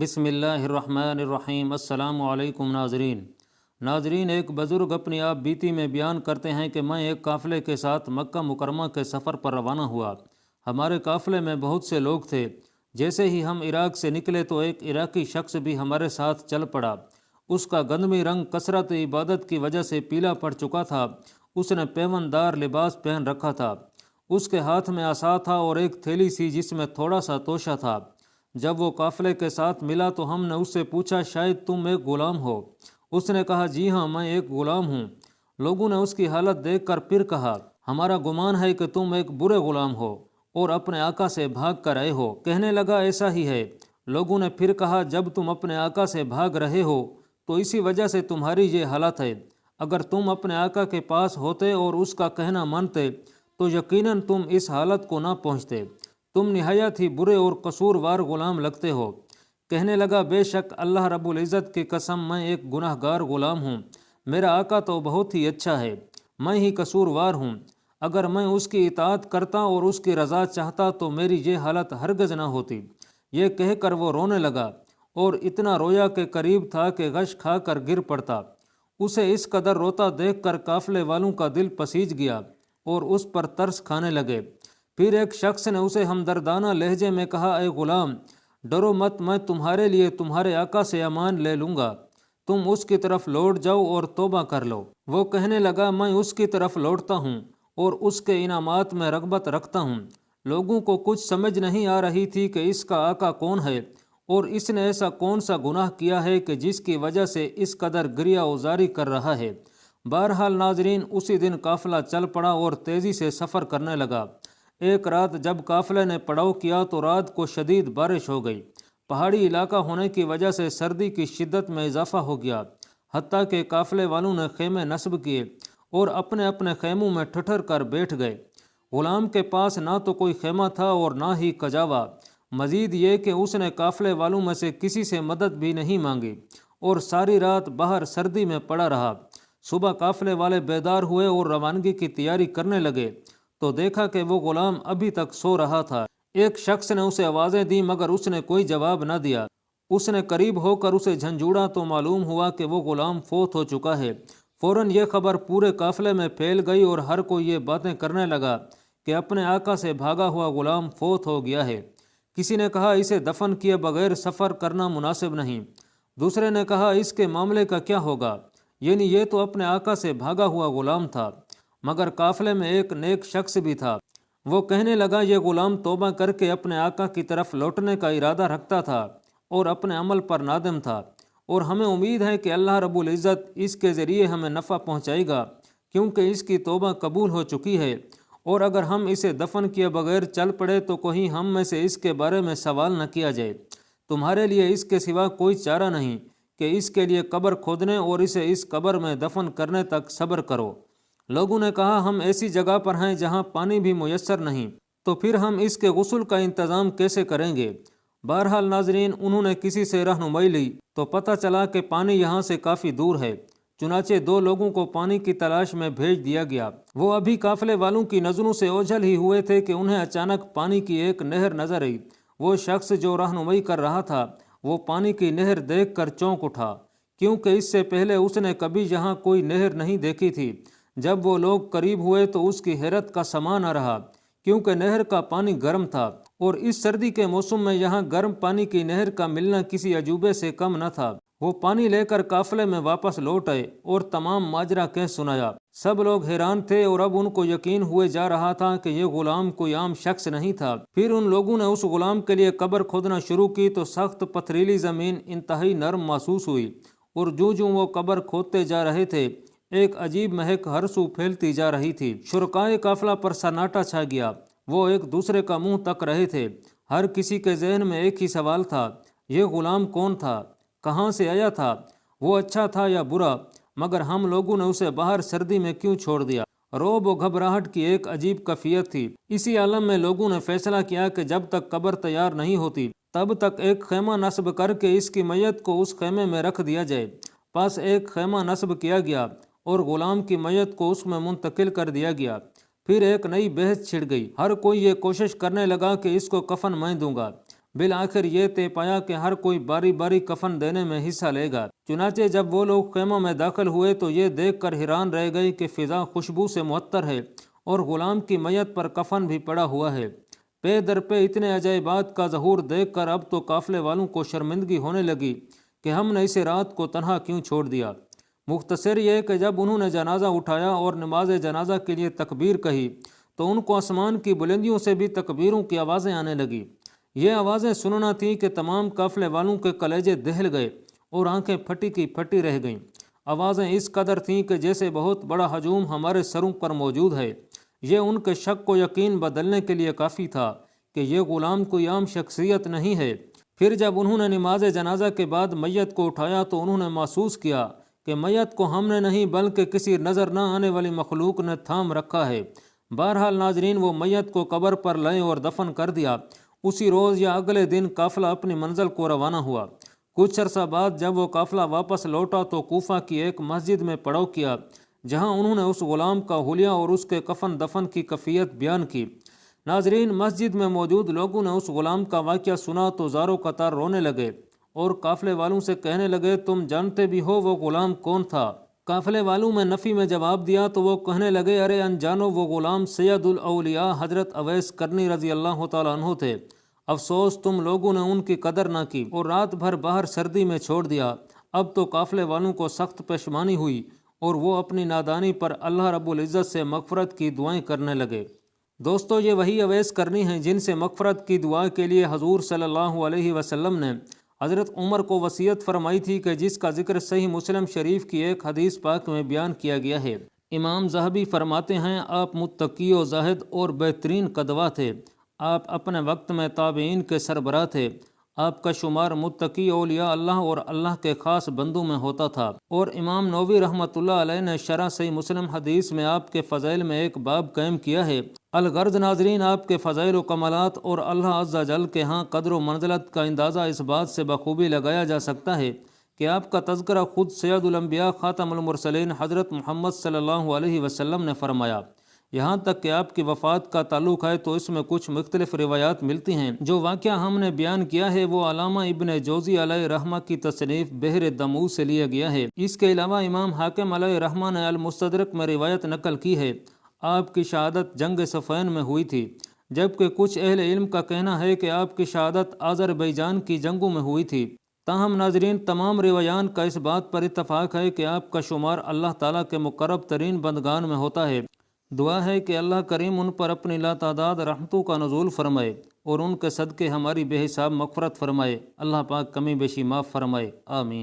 بسم اللہ الرحمن الرحیم۔ السلام علیکم ناظرین، ایک بزرگ اپنی آپ بیتی میں بیان کرتے ہیں کہ میں ایک قافلے کے ساتھ مکہ مکرمہ کے سفر پر روانہ ہوا۔ ہمارے قافلے میں بہت سے لوگ تھے۔ جیسے ہی ہم عراق سے نکلے تو ایک عراقی شخص بھی ہمارے ساتھ چل پڑا۔ اس کا گندمی رنگ کثرت عبادت کی وجہ سے پیلا پڑ چکا تھا۔ اس نے پیوند دار لباس پہن رکھا تھا۔ اس کے ہاتھ میں عصا تھا اور ایک تھیلی سی جس میں تھوڑا سا توشہ تھا۔ جب وہ قافلے کے ساتھ ملا تو ہم نے اس سے پوچھا، شاید تم ایک غلام ہو؟ اس نے کہا، جی ہاں، میں ایک غلام ہوں۔ لوگوں نے اس کی حالت دیکھ کر پھر کہا، ہمارا گمان ہے کہ تم ایک برے غلام ہو اور اپنے آقا سے بھاگ کر آئے ہو۔ کہنے لگا، ایسا ہی ہے۔ لوگوں نے پھر کہا، جب تم اپنے آقا سے بھاگ رہے ہو تو اسی وجہ سے تمہاری یہ حالت ہے۔ اگر تم اپنے آقا کے پاس ہوتے اور اس کا کہنا مانتے تو یقیناً تم اس حالت کو نہ پہنچتے۔ تم نہایت ہی برے اور قصوروار غلام لگتے ہو۔ کہنے لگا، بے شک اللہ رب العزت کی قسم، میں ایک گناہ گار غلام ہوں۔ میرا آقا تو بہت ہی اچھا ہے، میں ہی قصوروار ہوں۔ اگر میں اس کی اطاعت کرتا اور اس کی رضا چاہتا تو میری یہ حالت ہرگز نہ ہوتی۔ یہ کہہ کر وہ رونے لگا اور اتنا رویا کہ قریب تھا کہ غش کھا کر گر پڑتا۔ اسے اس قدر روتا دیکھ کر قافلے والوں کا دل پسیج گیا اور اس پر ترس کھانے لگے۔ پھر ایک شخص نے اسے ہمدردانہ لہجے میں کہا، اے غلام، ڈرو مت، میں تمہارے لیے تمہارے آقا سے امان لے لوں گا۔ تم اس کی طرف لوٹ جاؤ اور توبہ کر لو۔ وہ کہنے لگا، میں اس کی طرف لوٹتا ہوں اور اس کے انعامات میں رغبت رکھتا ہوں۔ لوگوں کو کچھ سمجھ نہیں آ رہی تھی کہ اس کا آقا کون ہے اور اس نے ایسا کون سا گناہ کیا ہے کہ جس کی وجہ سے اس قدر گریہ وزاری کر رہا ہے۔ بہرحال ناظرین، اسی دن قافلہ چل پڑا اور تیزی سے سفر کرنے لگا۔ ایک رات جب قافلے نے پڑاؤ کیا تو رات کو شدید بارش ہو گئی۔ پہاڑی علاقہ ہونے کی وجہ سے سردی کی شدت میں اضافہ ہو گیا، حتیٰ کہ قافلے والوں نے خیمے نصب کیے اور اپنے اپنے خیموں میں ٹھٹر کر بیٹھ گئے۔ غلام کے پاس نہ تو کوئی خیمہ تھا اور نہ ہی کجاوا۔ مزید یہ کہ اس نے قافلے والوں میں سے کسی سے مدد بھی نہیں مانگی اور ساری رات باہر سردی میں پڑا رہا۔ صبح قافلے والے بیدار ہوئے اور روانگی کی تیاری کرنے لگے تو دیکھا کہ وہ غلام ابھی تک سو رہا تھا۔ ایک شخص نے اسے آوازیں دیں مگر اس نے کوئی جواب نہ دیا۔ اس نے قریب ہو کر اسے جھنجھوڑا تو معلوم ہوا کہ وہ غلام فوت ہو چکا ہے۔ فوراً یہ خبر پورے قافلے میں پھیل گئی اور ہر کوئی یہ باتیں کرنے لگا کہ اپنے آقا سے بھاگا ہوا غلام فوت ہو گیا ہے۔ کسی نے کہا، اسے دفن کیے بغیر سفر کرنا مناسب نہیں۔ دوسرے نے کہا، اس کے معاملے کا کیا ہوگا؟ یعنی یہ تو اپنے آقا سے بھاگا ہوا غلام تھا۔ مگر قافلے میں ایک نیک شخص بھی تھا۔ وہ کہنے لگا، یہ غلام توبہ کر کے اپنے آقا کی طرف لوٹنے کا ارادہ رکھتا تھا اور اپنے عمل پر نادم تھا، اور ہمیں امید ہے کہ اللہ رب العزت اس کے ذریعے ہمیں نفع پہنچائے گا، کیونکہ اس کی توبہ قبول ہو چکی ہے۔ اور اگر ہم اسے دفن کیے بغیر چل پڑے تو کہیں ہم میں سے اس کے بارے میں سوال نہ کیا جائے۔ تمہارے لیے اس کے سوا کوئی چارہ نہیں کہ اس کے لیے قبر کھودنے اور اسے اس قبر میں دفن کرنے تک صبر کرو۔ لوگوں نے کہا، ہم ایسی جگہ پر ہیں جہاں پانی بھی میسر نہیں، تو پھر ہم اس کے غسل کا انتظام کیسے کریں گے؟ بہرحال ناظرین، انہوں نے کسی سے رہنمائی لی تو پتہ چلا کہ پانی یہاں سے کافی دور ہے۔ چنانچہ دو لوگوں کو پانی کی تلاش میں بھیج دیا گیا۔ وہ ابھی قافلے والوں کی نظروں سے اوجھل ہی ہوئے تھے کہ انہیں اچانک پانی کی ایک نہر نظر آئی۔ وہ شخص جو رہنمائی کر رہا تھا وہ پانی کی نہر دیکھ کر چونک اٹھا، کیونکہ اس سے پہلے اس نے کبھی یہاں کوئی نہر نہیں دیکھی تھی۔ جب وہ لوگ قریب ہوئے تو اس کی حیرت کا سامان نہ رہا، کیونکہ نہر کا پانی گرم تھا اور اس سردی کے موسم میں یہاں گرم پانی کی نہر کا ملنا کسی عجوبے سے کم نہ تھا۔ وہ پانی لے کر قافلے میں واپس لوٹ آئے اور تمام ماجرا کہہ سنایا۔ سب لوگ حیران تھے اور اب ان کو یقین ہوئے جا رہا تھا کہ یہ غلام کوئی عام شخص نہیں تھا۔ پھر ان لوگوں نے اس غلام کے لیے قبر کھودنا شروع کی تو سخت پتھریلی زمین انتہائی نرم محسوس ہوئی، اور جوں جوں وہ قبر کھودتے جا رہے تھے ایک عجیب مہک ہر سو پھیلتی جا رہی تھی۔ شرکائے قافلہ پر سناٹا چھا گیا۔ وہ ایک دوسرے کا منہ تک رہے تھے۔ ہر کسی کے ذہن میں ایک ہی سوال تھا، یہ غلام کون تھا؟ کہاں سے آیا تھا؟ وہ اچھا تھا یا برا؟ مگر ہم لوگوں نے اسے باہر سردی میں کیوں چھوڑ دیا؟ رعب و گھبراہٹ کی ایک عجیب کیفیت تھی۔ اسی عالم میں لوگوں نے فیصلہ کیا کہ جب تک قبر تیار نہیں ہوتی تب تک ایک خیمہ نصب کر کے اس کی میت کو اس خیمے میں رکھ دیا جائے۔ پس ایک خیمہ نصب کیا گیا اور غلام کی میت کو اس میں منتقل کر دیا گیا۔ پھر ایک نئی بحث چھڑ گئی۔ ہر کوئی یہ کوشش کرنے لگا کہ اس کو کفن میں دوں گا۔ بالآخر یہ طے پایا کہ ہر کوئی باری باری کفن دینے میں حصہ لے گا۔ چنانچہ جب وہ لوگ خیموں میں داخل ہوئے تو یہ دیکھ کر حیران رہ گئے کہ فضا خوشبو سے معطر ہے اور غلام کی میت پر کفن بھی پڑا ہوا ہے۔ پے در پہ اتنے عجائبات کا ظہور دیکھ کر اب تو قافلے والوں کو شرمندگی ہونے لگی کہ ہم نے اسے رات کو تنہا کیوں چھوڑ دیا۔ مختصر یہ کہ جب انہوں نے جنازہ اٹھایا اور نماز جنازہ کے لیے تکبیر کہی تو ان کو آسمان کی بلندیوں سے بھی تکبیروں کی آوازیں آنے لگیں۔ یہ آوازیں سننا تھیں کہ تمام قافلے والوں کے کلیجے دہل گئے اور آنکھیں پھٹی کی پھٹی رہ گئیں۔ آوازیں اس قدر تھیں کہ جیسے بہت بڑا ہجوم ہمارے سروں پر موجود ہے۔ یہ ان کے شک کو یقین بدلنے کے لیے کافی تھا کہ یہ غلام کوئی عام شخصیت نہیں ہے۔ پھر جب انہوں نے نماز جنازہ کے بعد میت کو اٹھایا تو انہوں نے محسوس کیا کہ میت کو ہم نے نہیں بلکہ کسی نظر نہ آنے والی مخلوق نے تھام رکھا ہے۔ بہرحال ناظرین، وہ میت کو قبر پر لائے اور دفن کر دیا۔ اسی روز یا اگلے دن قافلہ اپنی منزل کو روانہ ہوا۔ کچھ عرصہ بعد جب وہ قافلہ واپس لوٹا تو کوفہ کی ایک مسجد میں پڑاؤ کیا، جہاں انہوں نے اس غلام کا حلیہ اور اس کے کفن دفن کی کیفیت بیان کی۔ ناظرین، مسجد میں موجود لوگوں نے اس غلام کا واقعہ سنا تو زاروں قطار رونے لگے اور قافلے والوں سے کہنے لگے، تم جانتے بھی ہو وہ غلام کون تھا؟ قافلے والوں میں نفی میں جواب دیا تو وہ کہنے لگے، ارے انجانو، وہ غلام سید الاولیاء حضرت اویس کرنی رضی اللہ تعالیٰ عنہ تھے۔ افسوس تم لوگوں نے ان کی قدر نہ کی اور رات بھر باہر سردی میں چھوڑ دیا۔ اب تو قافلے والوں کو سخت پشیمانی ہوئی اور وہ اپنی نادانی پر اللہ رب العزت سے مغفرت کی دعائیں کرنے لگے۔ دوستو، یہ وہی اویس کرنی ہیں جن سے مغفرت کی دعا کے لیے حضور صلی اللہ علیہ وسلم نے حضرت عمر کو وصیت فرمائی تھی، کہ جس کا ذکر صحیح مسلم شریف کی ایک حدیث پاک میں بیان کیا گیا ہے۔ امام ذہبی فرماتے ہیں، آپ متقی و زاہد اور بہترین قدوہ تھے۔ آپ اپنے وقت میں تابعین کے سربراہ تھے۔ آپ کا شمار متقی اولیاء اللہ اور اللہ کے خاص بندوں میں ہوتا تھا۔ اور امام نووی رحمۃ اللہ علیہ نے شرح صحیح مسلم حدیث میں آپ کے فضائل میں ایک باب قائم کیا ہے۔ الغرض ناظرین، آپ کے فضائل و کمالات اور اللہ عز و جل کے ہاں قدر و منزلت کا اندازہ اس بات سے بخوبی لگایا جا سکتا ہے کہ آپ کا تذکرہ خود سید الانبیاء خاتم المرسلین حضرت محمد صلی اللہ علیہ وسلم نے فرمایا۔ یہاں تک کہ آپ کی وفات کا تعلق ہے تو اس میں کچھ مختلف روایات ملتی ہیں۔ جو واقعہ ہم نے بیان کیا ہے وہ علامہ ابن جوزی علیہ رحمہ کی تصنیف بحر دموع سے لیا گیا ہے۔ اس کے علاوہ امام حاکم علیہ رحمہ نے المستدرک میں روایت نقل کی ہے۔ آپ کی شہادت جنگ صفین میں ہوئی تھی، جبکہ کچھ اہل علم کا کہنا ہے کہ آپ کی شہادت آذربائیجان کی جنگوں میں ہوئی تھی۔ تاہم ناظرین، تمام روایان کا اس بات پر اتفاق ہے کہ آپ کا شمار اللہ تعالیٰ کے مقرب ترین بندگان میں ہوتا ہے۔ دعا ہے کہ اللہ کریم ان پر اپنی لاتعداد رحمتوں کا نزول فرمائے اور ان کے صدقے ہماری بے حساب مغفرت فرمائے۔ اللہ پاک کمی بیشی معاف فرمائے، آمین۔